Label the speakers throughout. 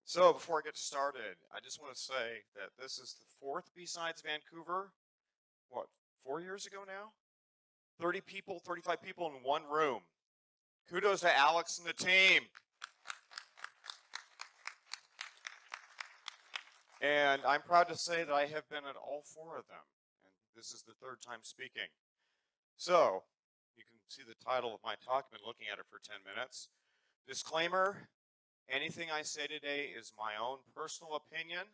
Speaker 1: So before I get started, I just want to say that this is the fourth B-Sides Vancouver. What, 4 years ago now? 30 people, 35 people in one room. Kudos to Alex and the team. And I'm proud to say that I have been at all four of them. And this is the third time speaking. So you can see the title of my talk. I've been looking at it for 10 minutes. Disclaimer, anything I say today is my own personal opinion,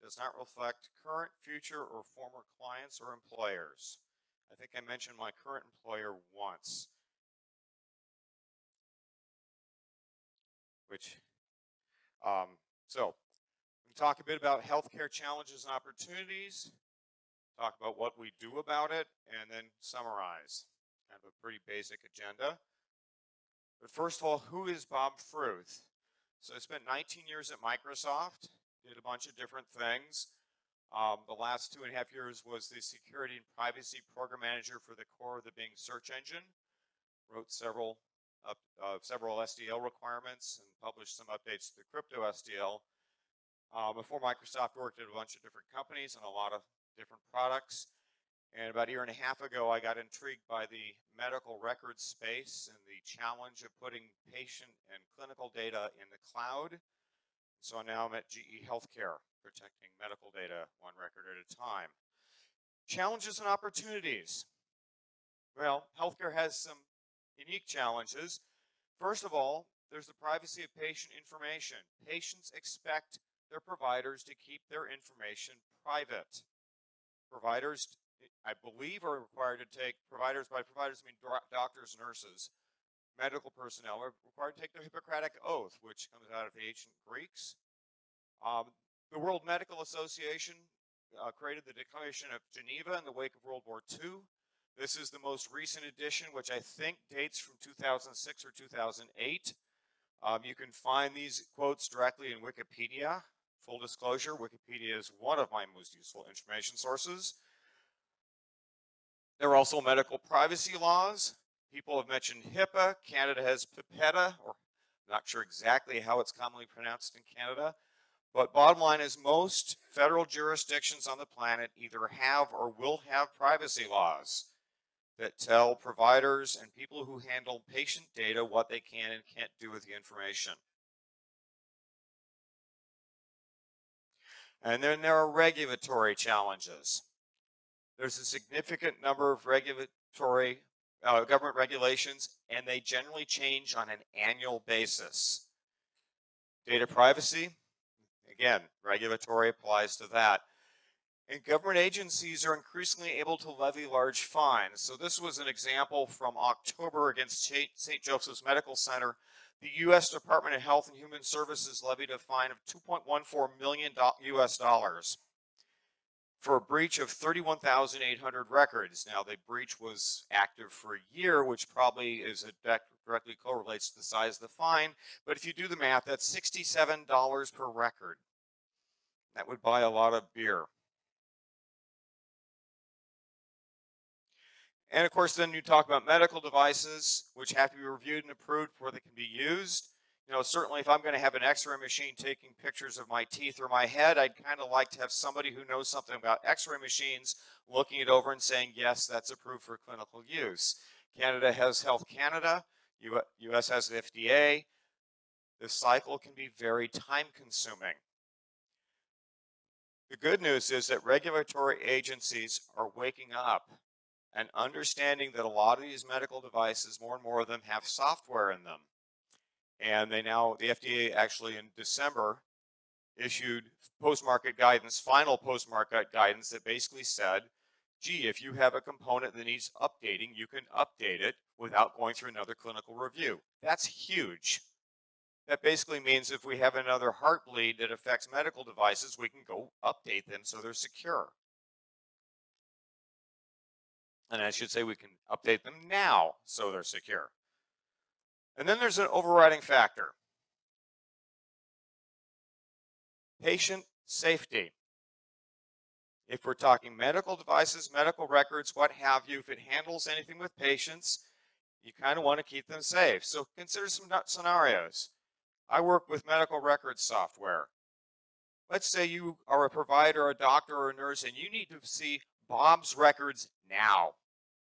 Speaker 1: does not reflect current, future, or former clients or employers. I think I mentioned my current employer once, so we talk a bit about healthcare challenges and opportunities, talk about what we do about it, and then summarize. Kind of a pretty basic agenda. But first of all, who is Bob Fruth? So I spent 19 years at Microsoft, did a bunch of different things. The last 2.5 years was the security and privacy program manager for the core of the Bing search engine. Wrote several SDL requirements and published some updates to the crypto SDL. Before Microsoft, worked at a bunch of different companies and a lot of different products. And about a year and a half ago, I got intrigued by the medical records space and the challenge of putting patient and clinical data in the cloud. So now I'm at GE Healthcare, protecting medical data one record at a time. Challenges and opportunities. Well, healthcare has some unique challenges. First of all, there's the privacy of patient information. Patients expect their providers to keep their information private. Providers, I believe, are required to take, providers, by providers I mean doctors, nurses, medical personnel, are required to take the Hippocratic Oath, which comes out of the ancient Greeks. The World Medical Association created the Declaration of Geneva in the wake of World War II. This is the most recent edition, which I think dates from 2006 or 2008. You can find these quotes directly in Wikipedia. Full disclosure, Wikipedia is one of my most useful information sources. There are also medical privacy laws. People have mentioned HIPAA. Canada has PIPEDA, or I'm not sure exactly how it's commonly pronounced in Canada. But bottom line is most federal jurisdictions on the planet either have or will have privacy laws that tell providers and people who handle patient data what they can and can't do with the information. And then there are regulatory challenges. There's a significant number of regulatory government regulations, and they generally change on an annual basis. Data privacy, again, regulatory applies to that. And government agencies are increasingly able to levy large fines. So this was an example from October against St. Joseph's Medical Center. The U.S. Department of Health and Human Services levied a fine of $2.14 million US dollars for a breach of 31,800 records. Now, the breach was active for a year, which probably directly correlates to the size of the fine. But if you do the math, that's $67 per record. That would buy a lot of beer. And of course, then you talk about medical devices, which have to be reviewed and approved before they can be used. You know, certainly if I'm going to have an X-ray machine taking pictures of my teeth or my head, I'd kind of like to have somebody who knows something about X-ray machines looking it over and saying, yes, that's approved for clinical use. Canada has Health Canada, US has the FDA. This cycle can be very time consuming. The good news is that regulatory agencies are waking up and understanding that a lot of these medical devices, more and more of them, have software in them. And the FDA actually in December issued post-market guidance, final post-market guidance that basically said, gee, if you have a component that needs updating, you can update it without going through another clinical review. That's huge. That basically means if we have another heart bleed that affects medical devices, we can go update them so they're secure. And I should say we can update them now so they're secure. And then there's an overriding factor. Patient safety. If we're talking medical devices, medical records, what have you, if it handles anything with patients, you kind of want to keep them safe. So consider some scenarios. I work with medical records software. Let's say you are a provider, a doctor, or a nurse, and you need to see Bob's records now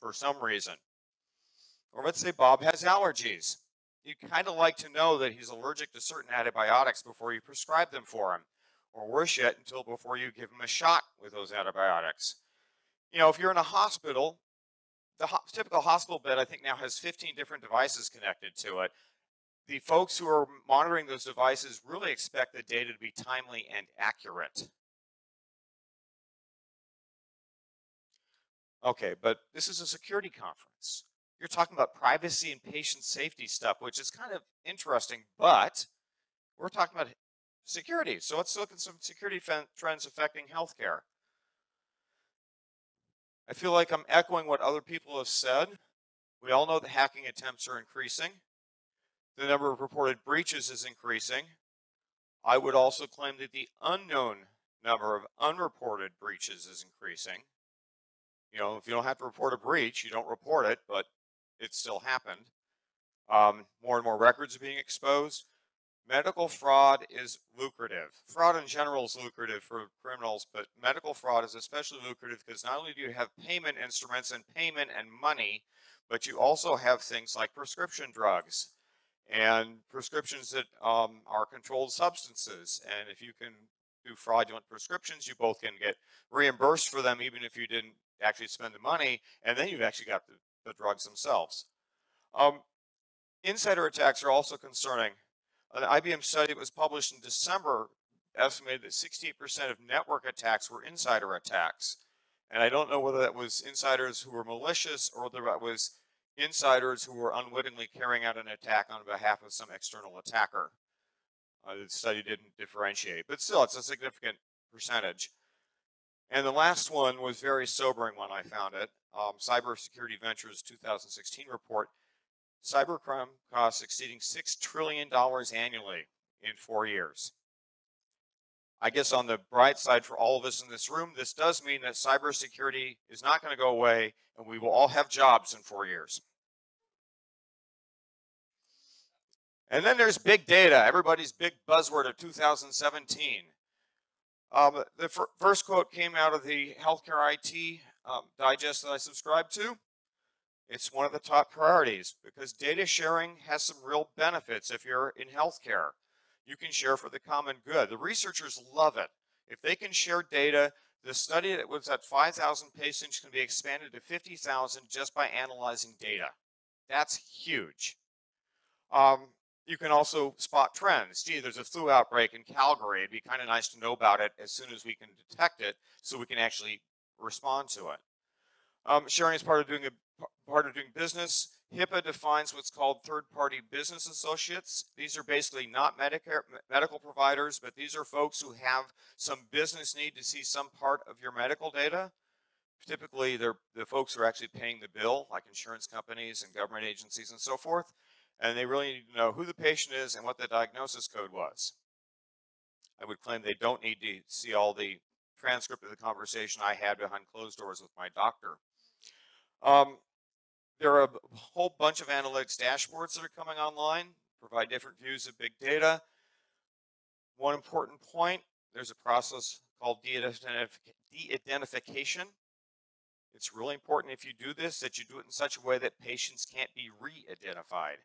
Speaker 1: for some reason. Or let's say Bob has allergies. You kind of like to know that he's allergic to certain antibiotics before you prescribe them for him. Or worse yet, until before you give him a shot with those antibiotics. You know, if you're in a hospital, the typical hospital bed, I think now has 15 different devices connected to it. The folks who are monitoring those devices really expect the data to be timely and accurate. Okay, but this is a security conference. You're talking about privacy and patient safety stuff, which is kind of interesting, but we're talking about security. So let's look at some security trends affecting healthcare. I feel like I'm echoing what other people have said. We all know that hacking attempts are increasing. The number of reported breaches is increasing. I would also claim that the unknown number of unreported breaches is increasing. You know, if you don't have to report a breach, you don't report it, but it still happened. More and more records are being exposed. Medical fraud is lucrative. Fraud in general is lucrative for criminals, but medical fraud is especially lucrative because not only do you have payment instruments and payment and money, but you also have things like prescription drugs and prescriptions that are controlled substances. And if you can do fraudulent prescriptions, you both can get reimbursed for them even if you didn't actually spend the money, and then you've actually got the drugs themselves. Insider attacks are also concerning. An IBM study that was published in December estimated that 68% of network attacks were insider attacks. And I don't know whether that was insiders who were malicious or whether that was insiders who were unwittingly carrying out an attack on behalf of some external attacker. The study didn't differentiate, but still, it's a significant percentage. And the last one was very sobering when I found it. Cybersecurity Ventures 2016 report. Cybercrime costs exceeding $6 trillion annually in 4 years. I guess on the bright side for all of us in this room, this does mean that cybersecurity is not going to go away and we will all have jobs in 4 years. And then there's big data, everybody's big buzzword of 2017. The first quote came out of the Healthcare IT digest that I subscribe to. It's one of the top priorities because data sharing has some real benefits if you're in healthcare. You can share for the common good. The researchers love it. If they can share data, the study that was at 5,000 patients can be expanded to 50,000 just by analyzing data. That's huge. You can also spot trends. Gee, there's a flu outbreak in Calgary. It'd be kind of nice to know about it as soon as we can detect it so we can actually respond to it. Sharing is part of doing business. HIPAA defines what's called third-party business associates. These are basically not medical providers, but these are folks who have some business need to see some part of your medical data. Typically, they're the folks who are actually paying the bill, like insurance companies and government agencies and so forth. And they really need to know who the patient is and what the diagnosis code was. I would claim they don't need to see all the transcript of the conversation I had behind closed doors with my doctor. There are a whole bunch of analytics dashboards that are coming online, provide different views of big data. One important point, there's a process called de-identification. It's really important if you do this that you do it in such a way that patients can't be re-identified.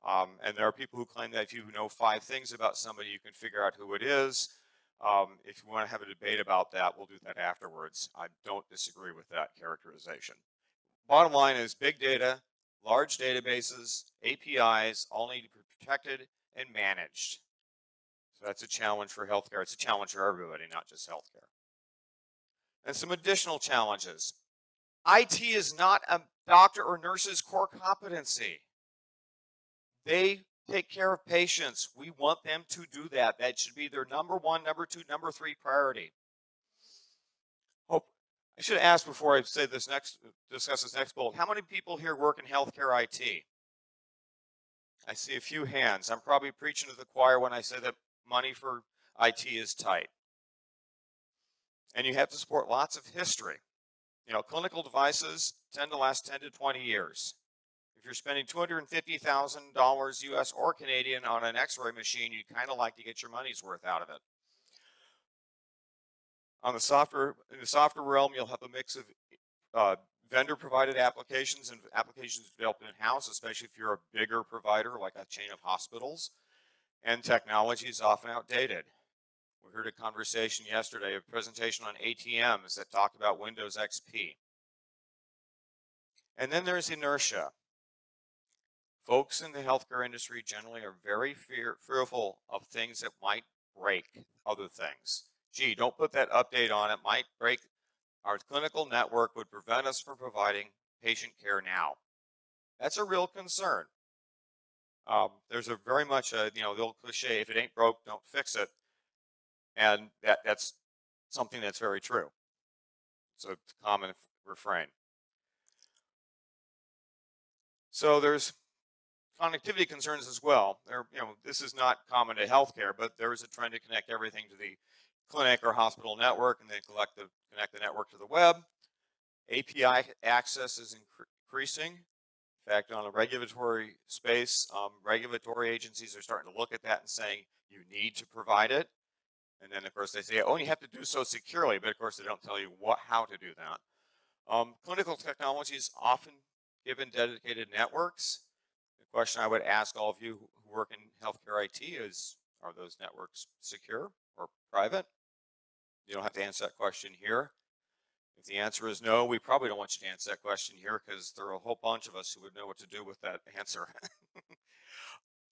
Speaker 1: And there are people who claim that if you know 5 things about somebody, you can figure out who it is. If you want to have a debate about that, we'll do that afterwards. I don't disagree with that characterization. Bottom line is big data, large databases, APIs, all need to be protected and managed. So that's a challenge for healthcare. It's a challenge for everybody, not just healthcare. And some additional challenges. IT is not a doctor or nurse's core competency. They take care of patients. We want them to do that. That should be their number 1, number 2, number 3 priority. I should ask before I say this discuss this next bullet. How many people here work in healthcare IT? I see a few hands. I'm probably preaching to the choir when I say that money for IT is tight. And you have to support lots of history. You know, clinical devices tend to last 10 to 20 years. If you're spending $250,000 US or Canadian on an X-ray machine, you kind of like to get your money's worth out of it. On the software, in the software realm, you'll have a mix of vendor-provided applications and applications developed in-house, especially if you're a bigger provider like a chain of hospitals, and technology is often outdated. We heard a conversation yesterday, a presentation on ATMs that talked about Windows XP. And then there's inertia. Folks in the healthcare industry generally are very fearful of things that might break other things. Gee, don't put that update on, it might break. Our clinical network would prevent us from providing patient care now. That's a real concern. There's a very much a, the old cliche, if it ain't broke, don't fix it. And that's something that's very true. So it's a common refrain. So there's connectivity concerns as well. This is not common to healthcare, but there is a trend to connect everything to the clinic or hospital network and then connect the network to the web. API access is increasing. In fact, on a regulatory space, regulatory agencies are starting to look at that and saying, you need to provide it. And then, of course, they say, oh, you have to do so securely, but of course, they don't tell you how to do that. Clinical technology is often given dedicated networks. The question I would ask all of you who work in healthcare IT is, are those networks secure or private? You don't have to answer that question here. If the answer is no, we probably don't want you to answer that question here because there are a whole bunch of us who would know what to do with that answer.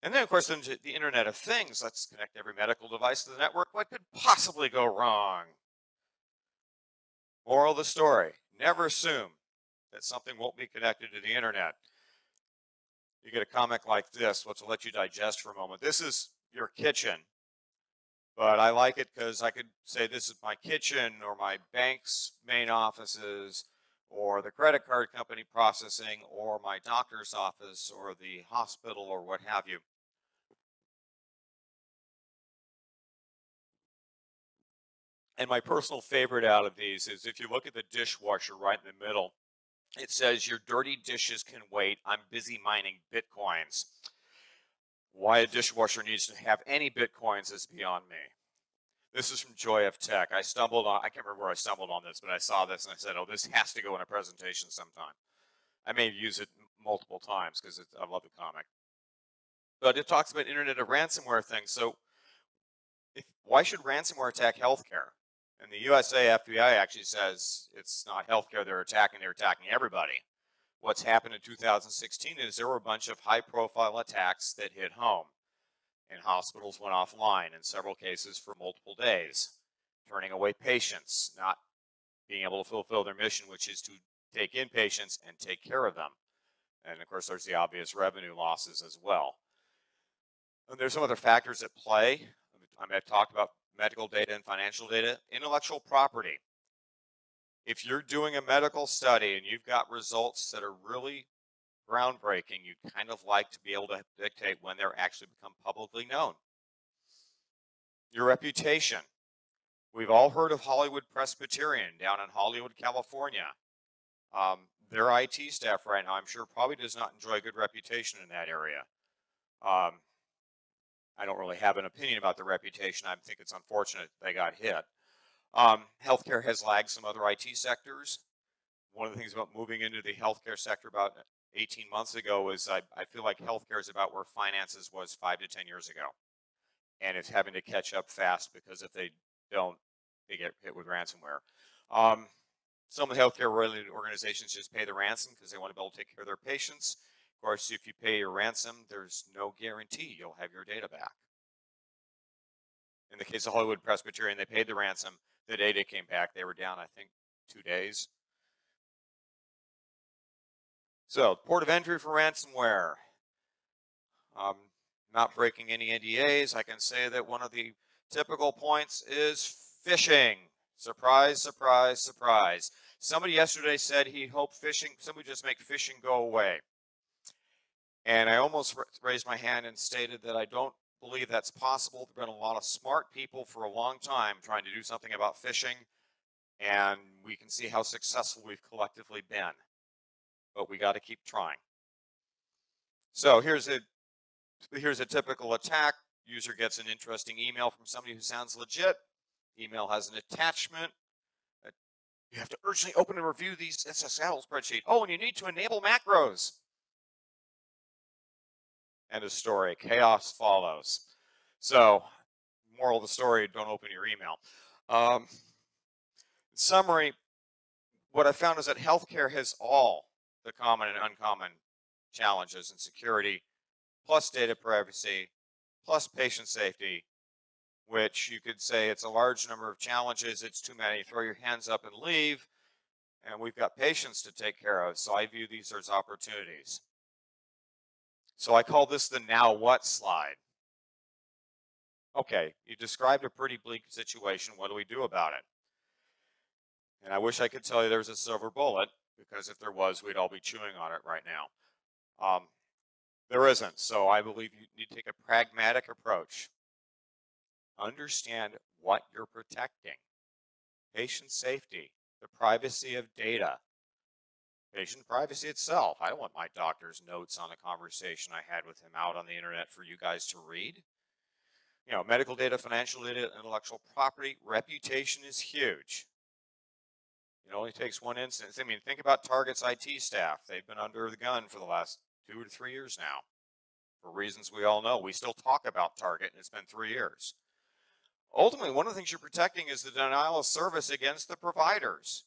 Speaker 1: And then, of course, the Internet of Things. Let's connect every medical device to the network. What could possibly go wrong? Moral of the story, never assume that something won't be connected to the Internet. You get a comic like this, which will let you digest for a moment. This is your kitchen. But I like it because I could say this is my kitchen or my bank's main offices or the credit card company processing or my doctor's office or the hospital or what have you. And my personal favorite out of these is if you look at the dishwasher right in the middle, it says your dirty dishes can wait. I'm busy mining Bitcoins. Why a dishwasher needs to have any Bitcoins is beyond me. This is from Joy of Tech. I can't remember where I stumbled on this, but I saw this and I said, oh, this has to go in a presentation sometime. I may use it multiple times because I love the comic. But it talks about Internet of Ransomware things. So why should ransomware attack healthcare? And the USA FBI actually says it's not healthcare they're attacking everybody. What's happened in 2016 is there were a bunch of high-profile attacks that hit home. And hospitals went offline in several cases for multiple days, turning away patients, not being able to fulfill their mission, which is to take in patients and take care of them. And of course, there's the obvious revenue losses as well. And there's some other factors at play. I've talked about medical data and financial data, intellectual property. If you're doing a medical study and you've got results that are really groundbreaking, you kind of like to be able to dictate when they're actually become publicly known. Your reputation. We've all heard of Hollywood Presbyterian down in Hollywood, California. Their IT staff right now, I'm sure, probably does not enjoy a good reputation in that area. I don't really have an opinion about their reputation. I think it's unfortunate they got hit. Healthcare has lagged some other IT sectors. One of the things about moving into the healthcare sector about 18 months ago is I feel like healthcare is about where finances was 5 to 10 years ago. And it's having to catch up fast because if they don't, they get hit with ransomware. Some of the healthcare-related organizations just pay the ransom because they want to be able to take care of their patients. Of course, if you pay your ransom, there's no guarantee you'll have your data back. In the case of Hollywood Presbyterian, they paid the ransom. The data came back. They were down, I think, 2 days. So, port of entry for ransomware. Not breaking any NDAs. I can say that one of the typical points is phishing. Surprise, surprise, surprise. Somebody yesterday said he hoped somebody just make phishing go away. And I almost raised my hand and stated that I don't believe that's possible. There have been a lot of smart people for a long time trying to do something about phishing, and we can see how successful we've collectively been. But we got to keep trying. So here's a typical attack. User gets an interesting email from somebody who sounds legit. Email has an attachment. You have to urgently open and review these SSL spreadsheet. Oh, and you need to enable macros. End of story. Chaos follows. So, moral of the story, don't open your email. In summary, what I found is that healthcare has all the common and uncommon challenges in security, plus data privacy, plus patient safety, which you could say it's a large number of challenges. It's too many. Throw your hands up and leave. And we've got patients to take care of. So I view these as opportunities. So I call this the now what slide. Okay, you described a pretty bleak situation. What do we do about it? And I wish I could tell you there's a silver bullet, because if there was, we'd all be chewing on it right now. There isn't. So I believe you need to take a pragmatic approach. Understand what you're protecting. Patient safety, the privacy of data, patient privacy itself. I don't want my doctor's notes on a conversation I had with him out on the internet for you guys to read. You know, medical data, financial data, intellectual property, reputation is huge. It only takes one instance. I mean, think about Target's IT staff. They've been under the gun for the last 2 to 3 years now, for reasons we all know. We still talk about Target, and it's been 3 years. Ultimately, one of the things you're protecting is the denial of service against the providers.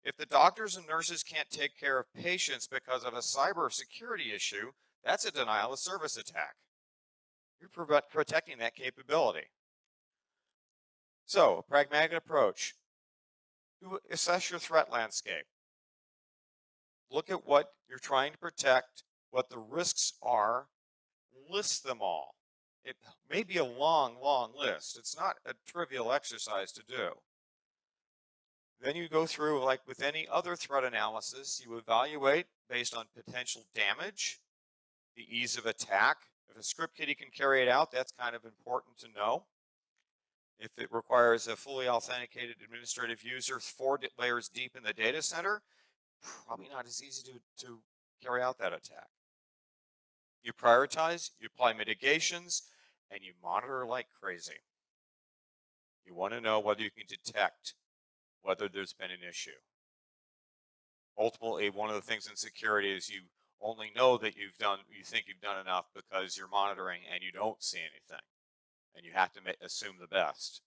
Speaker 1: If the doctors and nurses can't take care of patients because of a cybersecurity issue, that's a denial of service attack. You're protecting that capability. So, a pragmatic approach. You assess your threat landscape. Look at what you're trying to protect, what the risks are, list them all. It may be a long, long list. It's not a trivial exercise to do. Then you go through, like with any other threat analysis, you evaluate based on potential damage, the ease of attack. If a script kiddie can carry it out, that's kind of important to know. If it requires a fully authenticated administrative user 4 layers deep in the data center, probably not as easy to carry out that attack. You prioritize, you apply mitigations, and you monitor like crazy. You want to know whether you can detect whether there's been an issue. Ultimately, one of the things in security is you only know that you think you've done enough because you're monitoring and you don't see anything. And you have to assume the best.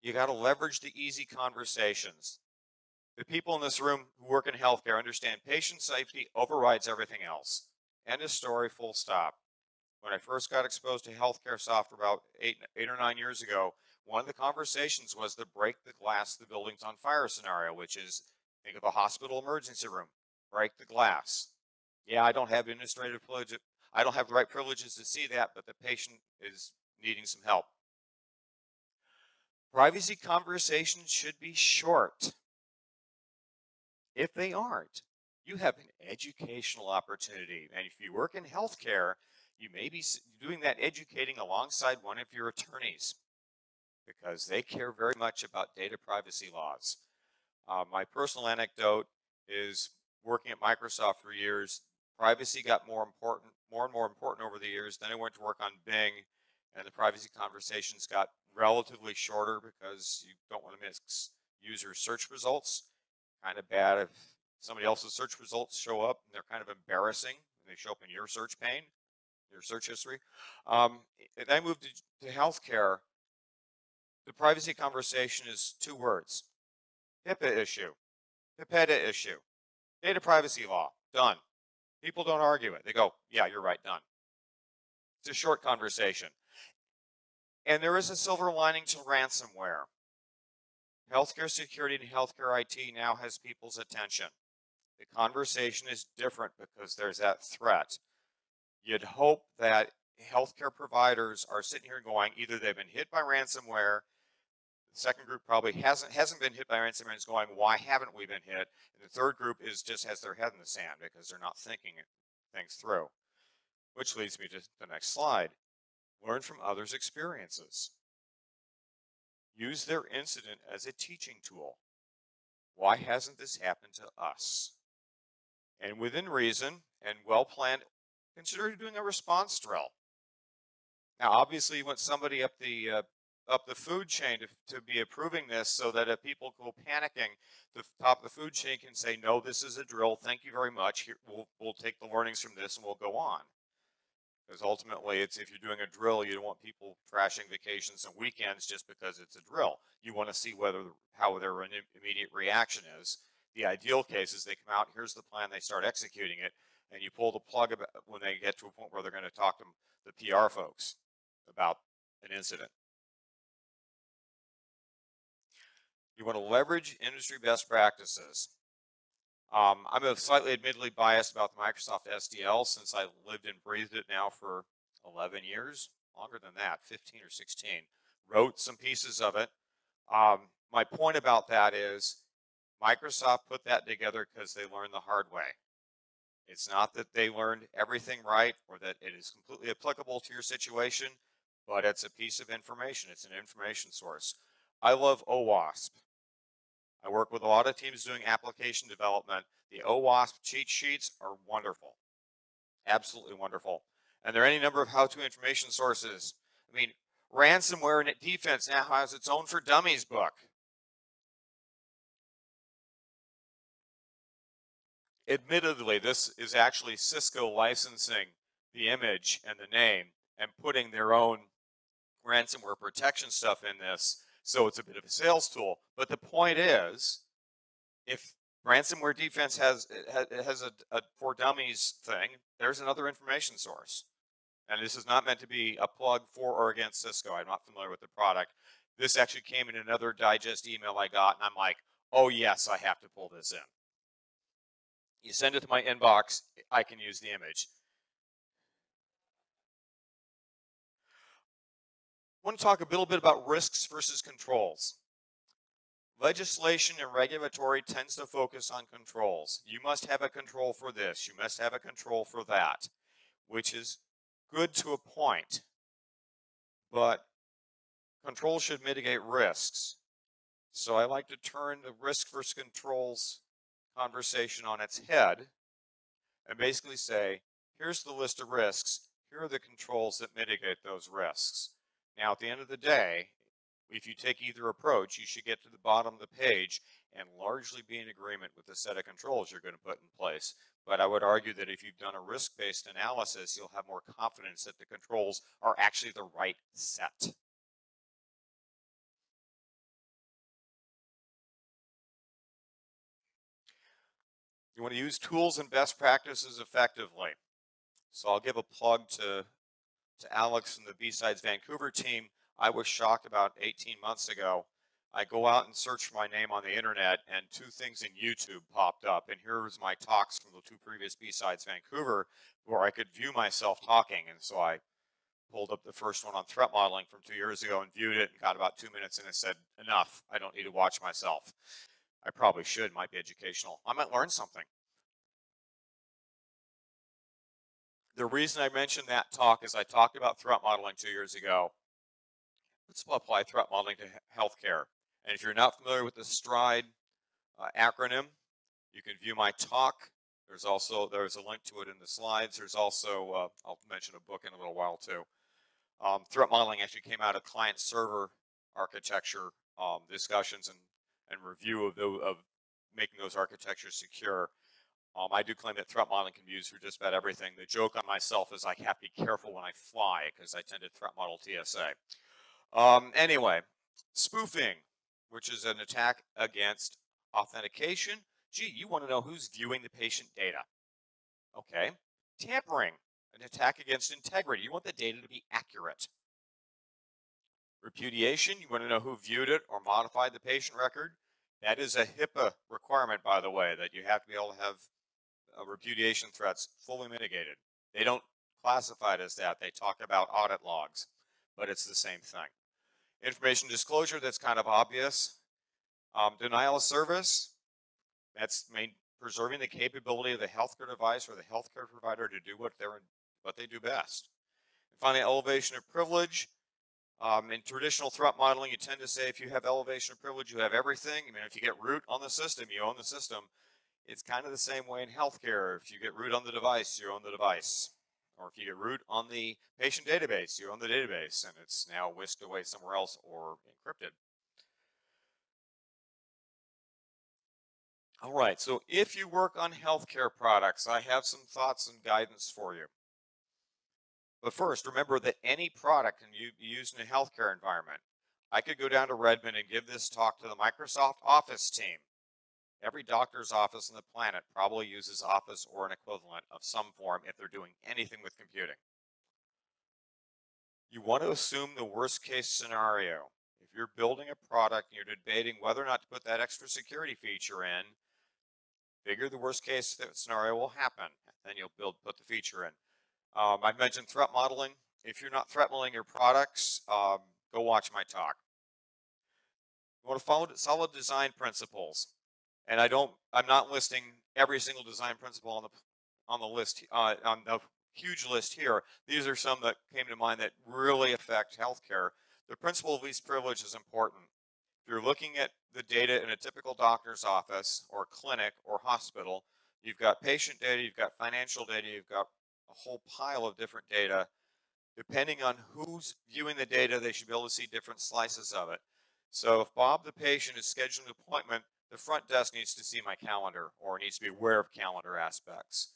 Speaker 1: You got to leverage the easy conversations. The people in this room who work in healthcare understand patient safety overrides everything else. End of story, full stop. When I first got exposed to healthcare software about 8 or 9 years ago, one of the conversations was the break the glass, the building's on fire scenario, which is, think of a hospital emergency room, break the glass. Yeah, I don't have administrative privilege. I don't have the right privileges to see that, but the patient is needing some help. Privacy conversations should be short. If they aren't, you have an educational opportunity. And if you work in healthcare, you may be doing that educating alongside one of your attorneys, because they care very much about data privacy laws. My personal anecdote is working at Microsoft for years. Privacy got more and more important over the years. Then I went to work on Bing, and the privacy conversations got relatively shorter because you don't want to miss user search results. Kind of bad if somebody else's search results show up and they're kind of embarrassing when they show up in your search pane, your search history. And I moved to healthcare. The privacy conversation is 2 words: HIPAA issue, HIPAA issue, data privacy law, done. People don't argue it. They go, yeah, you're right, done. It's a short conversation. And there is a silver lining to ransomware. Healthcare security and healthcare IT now has people's attention. The conversation is different because there's that threat. You'd hope that healthcare providers are sitting here going, either they've been hit by ransomware, the second group probably hasn't been hit by ransomware and is going, why haven't we been hit? And the third group just has their head in the sand because they're not thinking things through. Which leads me to the next slide. Learn from others' experiences. Use their incident as a teaching tool. Why hasn't this happened to us? And within reason and well planned, consider doing a response drill. Now, obviously, you want somebody up the food chain to be approving this, so that if people go panicking, the top of the food chain can say, "No, this is a drill. Thank you very much. Here, we'll take the learnings from this and we'll go on." Because ultimately, it's if you're doing a drill, you don't want people trashing vacations and weekends just because it's a drill. You want to see how their immediate reaction is. The ideal case is they come out, here's the plan, they start executing it, and you pull the plug when they get to a point where they're going to talk to the PR folks about an incident. You want to leverage industry best practices. I'm a slightly admittedly biased about the Microsoft SDL, since I lived and breathed it now for 11 years, longer than that, 15 or 16. Wrote some pieces of it. My point about that is Microsoft put that together because they learned the hard way. It's not that they learned everything right or that it is completely applicable to your situation, but it's a piece of information. It's an information source. I love OWASP. I work with a lot of teams doing application development. The OWASP cheat sheets are wonderful, absolutely wonderful. And there are any number of how-to information sources. I mean, Ransomware and Defense now has its own for Dummies book. Admittedly, this is actually Cisco licensing the image and the name and putting their own ransomware protection stuff in this. So it's a bit of a sales tool. But the point is, if Ransomware Defense has a for dummies thing, there's another information source. And this is not meant to be a plug for or against Cisco. I'm not familiar with the product. This actually came in another digest email I got, and I'm like, oh yes, I have to pull this in. You send it to my inbox, I can use the image. I want to talk a little bit about risks versus controls. Legislation and regulatory tends to focus on controls. You must have a control for this. You must have a control for that, which is good to a point. But control should mitigate risks. So I like to turn the risk versus controls conversation on its head and basically say, here's the list of risks. Here are the controls that mitigate those risks. Now, at the end of the day, if you take either approach, you should get to the bottom of the page and largely be in agreement with the set of controls you're going to put in place. But I would argue that if you've done a risk-based analysis, you'll have more confidence that the controls are actually the right set. You want to use tools and best practices effectively. So I'll give a plug to Alex and the B-Sides Vancouver team. I was shocked about 18 months ago. I go out and search for my name on the internet, and 2 things in YouTube popped up. And here was my talks from the 2 previous B-Sides Vancouver, where I could view myself talking. And so I pulled up the first one on threat modeling from 2 years ago and viewed it, and got about 2 minutes in and said, enough, I don't need to watch myself. I probably should, might be educational. I might learn something. The reason I mentioned that talk is I talked about threat modeling 2 years ago. Let's apply threat modeling to healthcare. And if you're not familiar with the STRIDE acronym, you can view my talk. There's a link to it in the slides. There's also, I'll mention a book in a little while too. Threat modeling actually came out of client-server architecture discussions and review of making those architectures secure. I do claim that threat modeling can be used for just about everything. The joke on myself is I have to be careful when I fly because I tend to threat model TSA. Anyway, spoofing, which is an attack against authentication. Gee, you want to know who's viewing the patient data. Okay. Tampering, an attack against integrity. You want the data to be accurate. Repudiation, you want to know who viewed it or modified the patient record. That is a HIPAA requirement, by the way, that you have to be able to have repudiation threats fully mitigated. They don't classify it as that. They talk about audit logs, but it's the same thing. Information disclosure, that's kind of obvious. Denial of service, that's preserving the capability of the healthcare device or the healthcare provider to do what they do best. And finally, elevation of privilege. In traditional threat modeling, you tend to say if you have elevation of privilege, you have everything. I mean, if you get root on the system, you own the system. It's kind of the same way in healthcare. If you get root on the device, you own the device. Or if you get root on the patient database, you own the database, and it's now whisked away somewhere else or encrypted. All right, so if you work on healthcare products, I have some thoughts and guidance for you. But first, remember that any product can be used in a healthcare environment. I could go down to Redmond and give this talk to the Microsoft Office team. Every doctor's office on the planet probably uses Office or an equivalent of some form if they're doing anything with computing. You want to assume the worst case scenario. If you're building a product and you're debating whether or not to put that extra security feature in, figure the worst case scenario will happen, then you'll put the feature in. I mentioned threat modeling. If you're not threat modeling your products, go watch my talk. You want to follow solid design principles. And I'm not listing every single design principle on the list, on the huge list here. These are some that came to mind that really affect healthcare. The principle of least privilege is important. If you're looking at the data in a typical doctor's office or clinic or hospital, you've got patient data, you've got financial data, you've got a whole pile of different data. Depending on who's viewing the data, they should be able to see different slices of it. So if Bob, the patient, is scheduling an appointment, the front desk needs to see my calendar or needs to be aware of calendar aspects.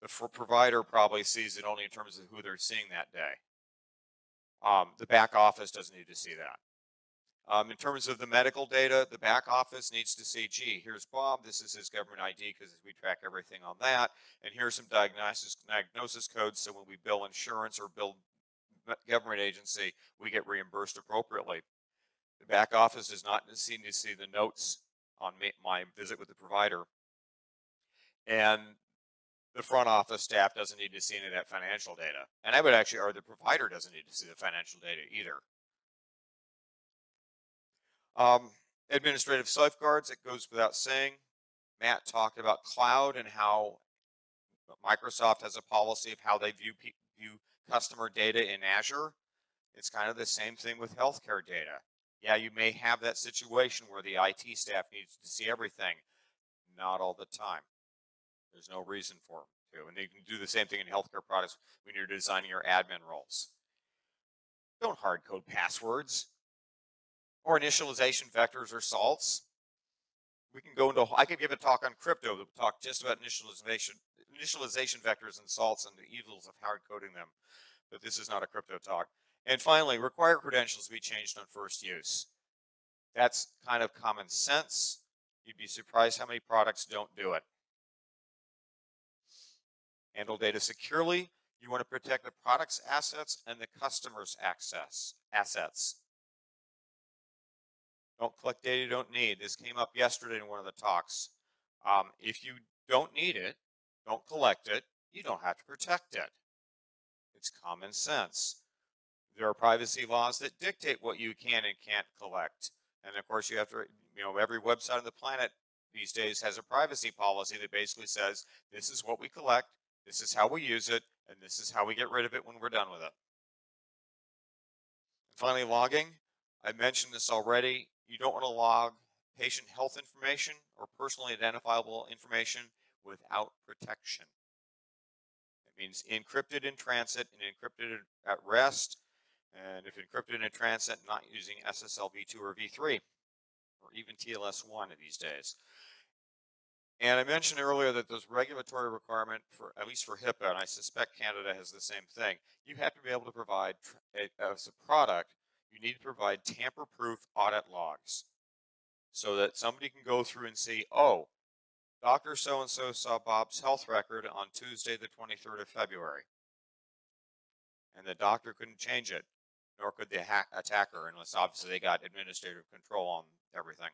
Speaker 1: The provider probably sees it only in terms of who they're seeing that day. The back office doesn't need to see that. In terms of the medical data, the back office needs to see, gee, here's Bob, this is his government ID because we track everything on that, and here's some diagnosis codes so when we bill insurance or bill government agency, we get reimbursed appropriately. The back office does not need to see the notes on my visit with the provider, and the front office staff doesn't need to see any of that financial data. And I would actually argue the provider doesn't need to see the financial data either. Administrative safeguards, it goes without saying. Matt talked about cloud and how Microsoft has a policy of how they view customer data in Azure. It's kind of the same thing with healthcare data. Yeah, you may have that situation where the IT staff needs to see everything. Not all the time. There's no reason for them to. And you can do the same thing in healthcare products when you're designing your admin roles. Don't hard code passwords or initialization vectors or salts. We can go into, I could give a talk on crypto that would talk just about initialization vectors and salts and the evils of hard coding them. But this is not a crypto talk. And finally, require credentials to be changed on first use. That's kind of common sense. You'd be surprised how many products don't do it. Handle data securely. You want to protect the product's assets and the customer's assets. Don't collect data you don't need. This came up yesterday in one of the talks. If you don't need it, don't collect it. You don't have to protect it. It's common sense. There are privacy laws that dictate what you can and can't collect. And of course, you have to, every website on the planet these days has a privacy policy that basically says, this is what we collect, this is how we use it, and this is how we get rid of it when we're done with it. And finally, logging. I mentioned this already. You don't want to log patient health information or personally identifiable information without protection. It means encrypted in transit and encrypted at rest. And if encrypted in transit, not using SSL v2 or v3 or even TLS1 these days. And I mentioned earlier that there's regulatory requirement for, at least for HIPAA, and I suspect Canada has the same thing. You have to be able to provide, as a product, you need to provide tamper-proof audit logs so that somebody can go through and see, oh, Dr. So-and-so saw Bob's health record on Tuesday, the 23rd of February. And the doctor couldn't change it, nor could the attacker, unless obviously they got administrative control on everything.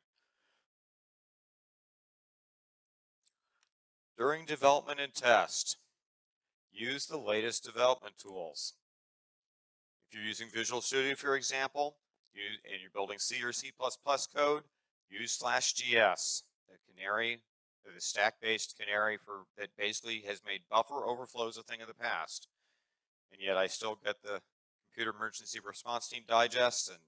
Speaker 1: During development and test, use the latest development tools. If you're using Visual Studio, for example, and you're building C or C++ code, use /GS, the canary, the stack-based canary that basically has made buffer overflows a thing of the past. And yet I still get the Computer Emergency Response Team digest, and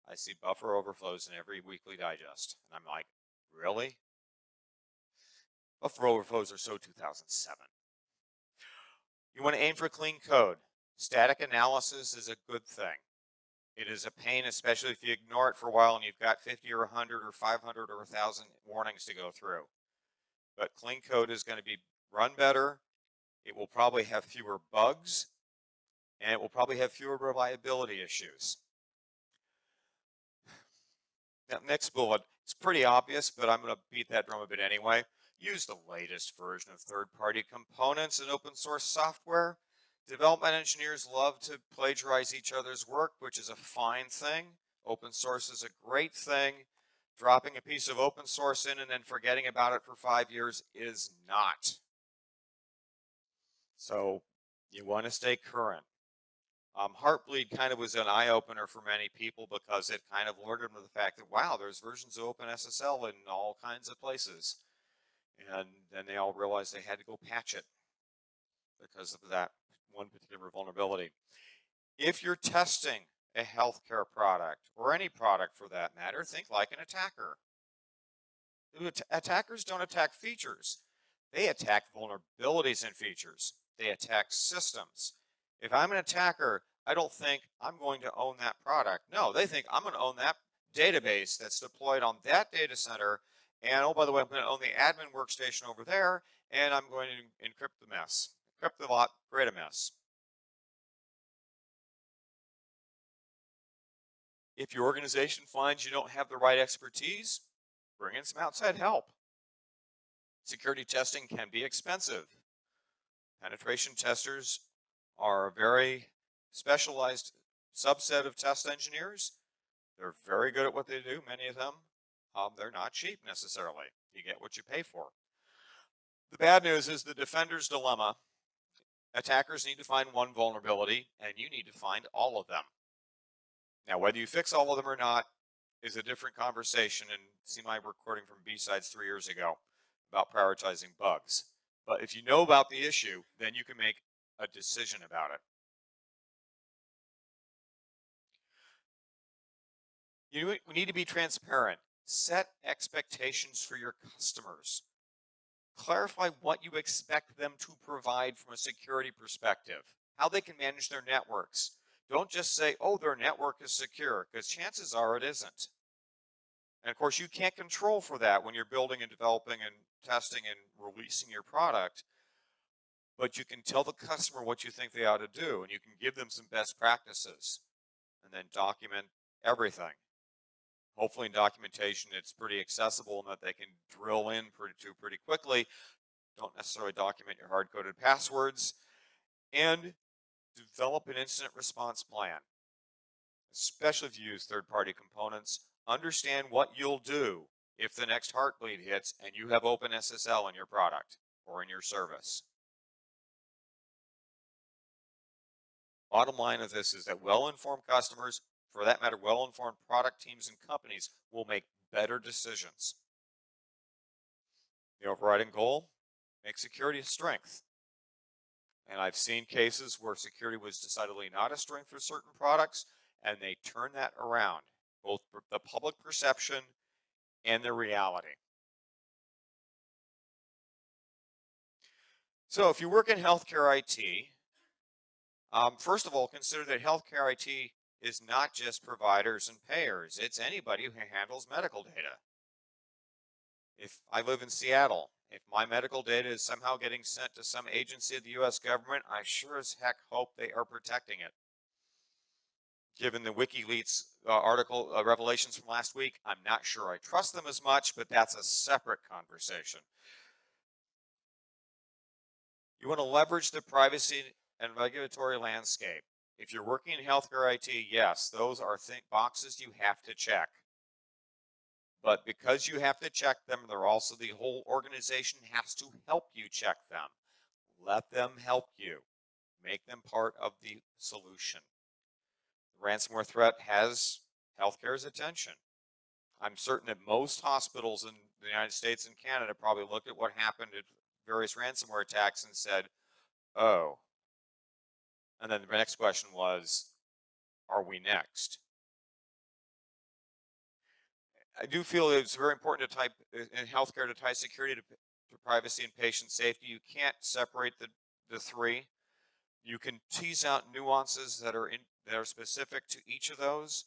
Speaker 1: I see buffer overflows in every weekly digest. And I'm like, really? Buffer overflows are so 2007. You want to aim for clean code. Static analysis is a good thing. It is a pain, especially if you ignore it for a while and you've got 50 or 100 or 500 or 1,000 warnings to go through. But clean code is going to be run better. It will probably have fewer bugs, and it will probably have fewer reliability issues. Now, next bullet, it's pretty obvious, but I'm going to beat that drum a bit anyway. Use the latest version of third-party components and open source software. Development engineers love to plagiarize each other's work, which is a fine thing. Open source is a great thing. Dropping a piece of open source in and then forgetting about it for 5 years is not. So you want to stay current. Heartbleed kind of was an eye-opener for many people because it kind of alerted them to the fact that, wow, there's versions of OpenSSL in all kinds of places. And then they all realized they had to go patch it because of that one particular vulnerability. If you're testing a healthcare product, or any product for that matter, think like an attacker. Attackers don't attack features. They attack vulnerabilities in features. They attack systems. If I'm an attacker, I don't think I'm going to own that product. No, they think I'm going to own that database that's deployed on that data center. And oh, by the way, I'm going to own the admin workstation over there, and I'm going to encrypt the mess. Encrypt the lot, create a mess. If your organization finds you don't have the right expertise, bring in some outside help. Security testing can be expensive. Penetration testers are a very specialized subset of test engineers. They're very good at what they do, many of them. They're not cheap necessarily. You get what you pay for. The bad news is the defender's dilemma. Attackers need to find one vulnerability, and you need to find all of them. Now, whether you fix all of them or not is a different conversation, and see my recording from B-Sides 3 years ago about prioritizing bugs. But if you know about the issue, then you can make a decision about it. We need to be transparent. Set expectations for your customers. Clarify what you expect them to provide from a security perspective, how they can manage their networks. Don't just say, oh, their network is secure, because chances are it isn't. And of course, you can't control for that when you're building and developing and testing and releasing your product. But you can tell the customer what you think they ought to do, and you can give them some best practices, and then document everything. Hopefully in documentation, it's pretty accessible and that they can drill in pretty quickly. Don't necessarily document your hard-coded passwords. And develop an incident response plan, especially if you use third-party components. Understand what you'll do if the next Heartbleed hits and you have OpenSSL in your product or in your service. Bottom line of this is that well-informed customers, for that matter, well-informed product teams and companies will make better decisions. The overriding goal, make security a strength. And I've seen cases where security was decidedly not a strength for certain products, and they turn that around, both the public perception and the reality. So if you work in healthcare IT, first of all, consider that healthcare IT is not just providers and payers. It's anybody who handles medical data. If I live in Seattle, if my medical data is somehow getting sent to some agency of the U.S. government, I sure as heck hope they are protecting it. Given the WikiLeaks article revelations from last week, I'm not sure I trust them as much, but that's a separate conversation. You want to leverage the privacy and regulatory landscape. If you're working in healthcare IT, yes, those are boxes you have to check. But because you have to check them, they're also, the whole organization has to help you check them. Let them help you. Make them part of the solution. The ransomware threat has healthcare's attention. I'm certain that most hospitals in the United States and Canada probably looked at what happened at various ransomware attacks and said, oh. And then the next question was, are we next? I do feel it's very important to in healthcare to tie security to privacy and patient safety. You can't separate the three. You can tease out nuances that are specific to each of those.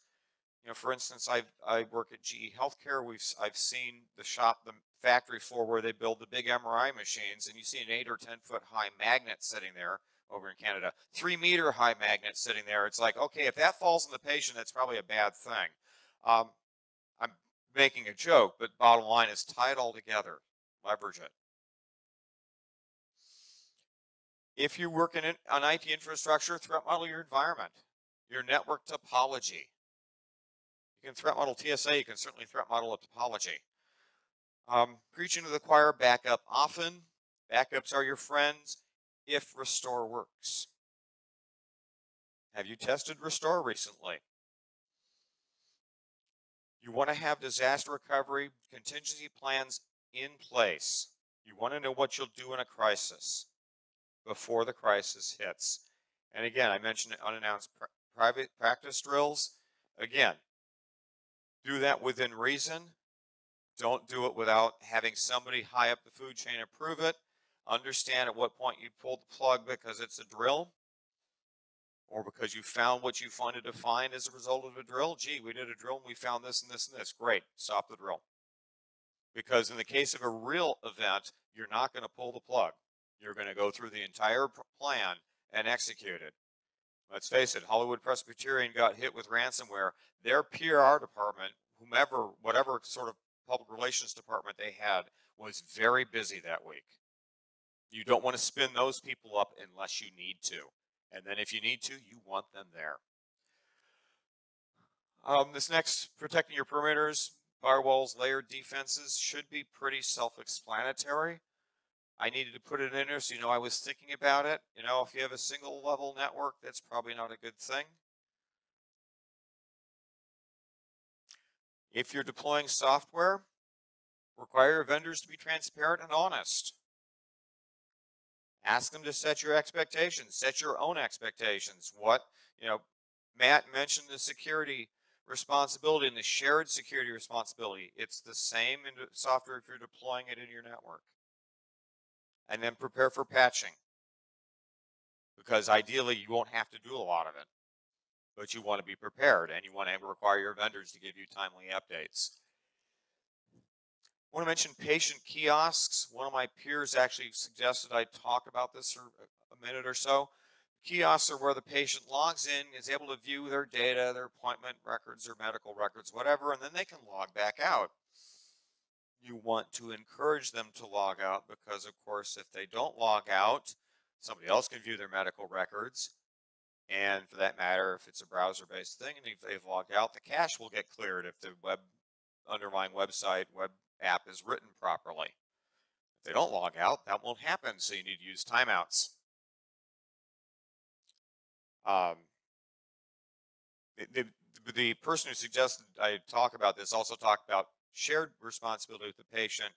Speaker 1: You know, for instance, I work at GE Healthcare. I've seen the factory floor where they build the big MRI machines, and you see an 8 or 10 foot high magnet sitting there over in Canada, 3 meter high magnet sitting there. It's like, okay, if that falls on the patient, that's probably a bad thing. I'm making a joke, but bottom line is tie it all together, leverage it. If you work on IT infrastructure, threat model your environment, your network topology. You can threat model TSA, you can certainly threat model a topology. Preaching to the choir, backup often. Backups are your friends if restore works. Have you tested restore recently? You want to have disaster recovery contingency plans in place. You want to know what you'll do in a crisis before the crisis hits. And again, I mentioned unannounced private practice drills. Again, do that within reason. Don't do it without having somebody high up the food chain approve it. Understand at what point you pulled the plug because it's a drill, or because you found what you wanted to find as a result of a drill. Gee, we did a drill and we found this and this and this. Great, stop the drill. Because in the case of a real event, you're not going to pull the plug. You're going to go through the entire plan and execute it. Let's face it, Hollywood Presbyterian got hit with ransomware. Their PR department, whatever sort of public relations department they had, was very busy that week. You don't want to spin those people up unless you need to. And then if you need to, you want them there. This next, protecting your perimeters, firewalls, layered defenses, should be pretty self-explanatory. I needed to put it in there so you know I was thinking about it. You know, if you have a single level network, that's probably not a good thing. If you're deploying software, require vendors to be transparent and honest. Ask them to set your expectations, set your own expectations. Matt mentioned the security responsibility and the shared security responsibility. It's the same in software if you're deploying it in your network. And then prepare for patching, because ideally you won't have to do a lot of it, but you want to be prepared and you want to require your vendors to give you timely updates. I want to mention patient kiosks. One of my peers actually suggested I talk about this for a minute or so. Kiosks are where the patient logs in, is able to view their data, their appointment records, their medical records, whatever, and then they can log back out. You want to encourage them to log out because, of course, if they don't log out, somebody else can view their medical records. And for that matter, if it's a browser-based thing, and if they've logged out, the cache will get cleared if the underlying web app is written properly. If they don't log out, that won't happen, so you need to use timeouts. The person who suggested I talk about this also talked about shared responsibility with the patient.